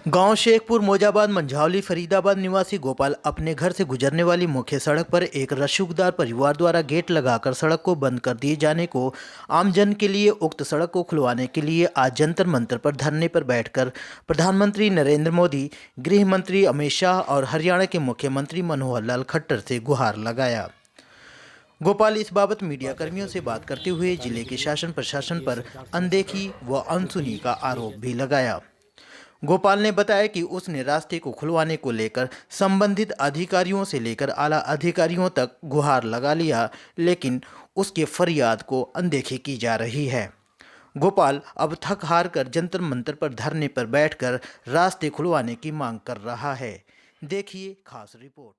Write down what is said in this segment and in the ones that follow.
गांव शेखपुर मोजाबाद मंझावली फरीदाबाद निवासी गोपाल अपने घर से गुजरने वाली मुख्य सड़क पर एक रसूखदार परिवार द्वारा गेट लगाकर सड़क को बंद कर दिए जाने को आमजन के लिए उक्त सड़क को खुलवाने के लिए आज जंतर मंतर पर धरने पर बैठकर प्रधानमंत्री नरेंद्र मोदी, गृह मंत्री अमित शाह और हरियाणा के मुख्यमंत्री मनोहर लाल खट्टर से गुहार लगाया। गोपाल इस बाबत मीडिया कर्मियों से बात करते हुए जिले के शासन प्रशासन पर अनदेखी व अनसुनी का आरोप भी लगाया। गोपाल ने बताया कि उसने रास्ते को खुलवाने को लेकर संबंधित अधिकारियों से लेकर आला अधिकारियों तक गुहार लगा लिया, लेकिन उसके फरियाद को अनदेखी की जा रही है। गोपाल अब थक हार कर जंतर मंतर पर धरने पर बैठकर रास्ते खुलवाने की मांग कर रहा है। देखिए खास रिपोर्ट।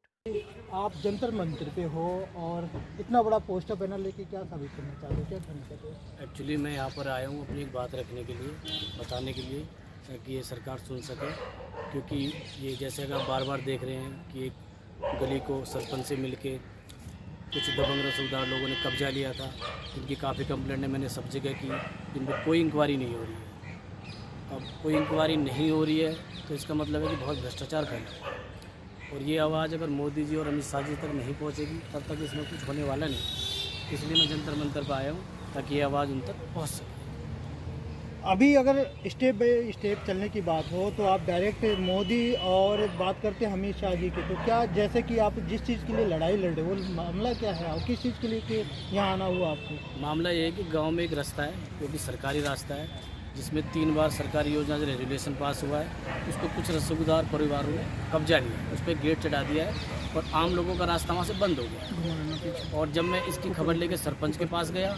आप जंतर मंतर पे हो और इतना बड़ा पोस्टर बैनर लेके क्या साबित करना चाहते हो, क्या करना चाहते हो? एक्चुअली मैं यहाँ पर आया हूँ अपनी एक बात रखने के लिए, बताने के लिए ताकि ये सरकार सुन सके, क्योंकि ये जैसे अगर बार बार देख रहे हैं कि एक गली को सरपंच से मिलके कुछ दबंग रसूखदार लोगों ने कब्जा लिया था। इनकी काफ़ी कंप्लेंटें मैंने सब जगह की, इन पर कोई इंक्वायरी नहीं हो रही है। अब कोई इंक्वायरी नहीं हो रही है तो इसका मतलब है कि बहुत भ्रष्टाचार फैला है, और ये आवाज़ अगर मोदी जी और अमित शाह जी तक नहीं पहुँचेगी तब तक इसमें कुछ होने वाला नहीं। इसलिए मैं जंतर मंतर पर आया हूँ ताकि ये आवाज़ उन तक पहुँच सके। अभी अगर स्टेप बाय स्टेप चलने की बात हो तो आप डायरेक्ट मोदी और बात करते हैं अमित शाह जी की, तो क्या जैसे कि आप जिस चीज़ के लिए लड़ाई लड़ रहे हो वो मामला क्या है और किस चीज़ के लिए कि यहाँ आना हुआ आपको? मामला ये है कि गांव में एक रास्ता है जो कि सरकारी रास्ता है, जिसमें 3 बार सरकारी योजना से रेगुलेशन पास हुआ है। उसको कुछ रसूखदार परिवारों ने कब्जा लिया, उस पर गेट चढ़ा दिया है और आम लोगों का रास्ता वहाँ से बंद हो गया। और जब मैं इसकी खबर लेकर सरपंच के पास गया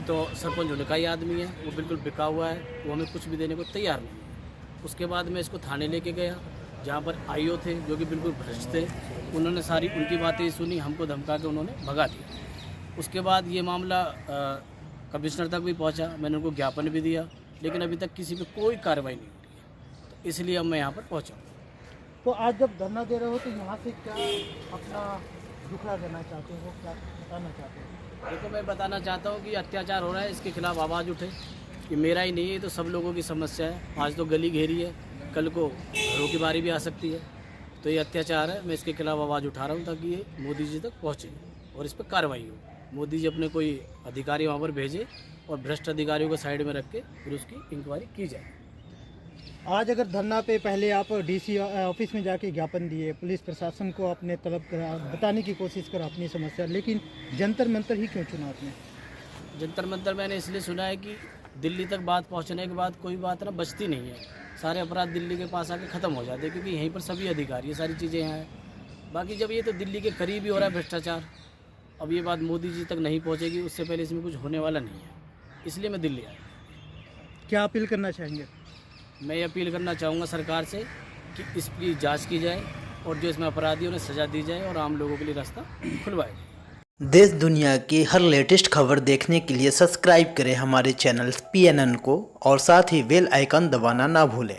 तो सरपंच उनका ही आदमी है, वो बिल्कुल बिका हुआ है, वो हमें कुछ भी देने को तैयार नहीं है। उसके बाद मैं इसको थाने लेके गया, जहाँ पर आईओ थे जो कि बिल्कुल भ्रष्ट थे। उन्होंने सारी उनकी बातें सुनी, हमको धमका के उन्होंने भगा दिया। उसके बाद ये मामला कमिश्नर तक भी पहुँचा, मैंने उनको ज्ञापन भी दिया, लेकिन अभी तक किसी पे कोई कार्रवाई नहीं हो रही है। तो इसलिए अब मैं यहाँ पर पहुँचा। तो आज जब धरना दे रहे हो तो यहाँ से क्या अपना दुखड़ा देना चाहते हो, क्या बताना चाहते हो? देखो, मैं बताना चाहता हूँ कि अत्याचार हो रहा है, इसके खिलाफ आवाज़ उठे। ये मेरा ही नहीं है, तो सब लोगों की समस्या है। आज तो गली घेरी है, कल को घरों की बारी भी आ सकती है। तो ये अत्याचार है, मैं इसके खिलाफ आवाज़ उठा रहा हूँ ताकि ये मोदी जी तक पहुँचे और इस पर कार्रवाई हो। मोदी जी अपने कोई अधिकारी वहाँ पर भेजे और भ्रष्ट अधिकारियों को साइड में रख के फिर उसकी इंक्वायरी की जाए। आज अगर धरना पे पहले आप डीसी ऑफिस में जाके ज्ञापन दिए, पुलिस प्रशासन को अपने तलब बताने की कोशिश करा अपनी समस्या, लेकिन जंतर मंतर ही क्यों चुना आपने? जंतर मंतर मैंने इसलिए सुना है कि दिल्ली तक बात पहुंचने के बाद कोई बात ना बचती नहीं है। सारे अपराध दिल्ली के पास आके ख़त्म हो जाते हैं, क्योंकि यहीं पर सभी अधिकारी, ये सारी चीज़ें यहाँ हैं। बाकी जब ये तो दिल्ली के करीब ही हो रहा है भ्रष्टाचार, अब ये बात मोदी जी तक नहीं पहुँचेगी, उससे पहले इसमें कुछ होने वाला नहीं है। इसलिए मैं दिल्ली आया। क्या अपील करना चाहेंगे? मैं ये अपील करना चाहूँगा सरकार से कि इसकी जांच की जाए और जो इसमें अपराधी उन्हें सज़ा दी जाए और आम लोगों के लिए रास्ता खुलवाया जाए। देश दुनिया की हर लेटेस्ट खबर देखने के लिए सब्सक्राइब करें हमारे चैनल PNN को और साथ ही बेल आइकन दबाना ना भूलें।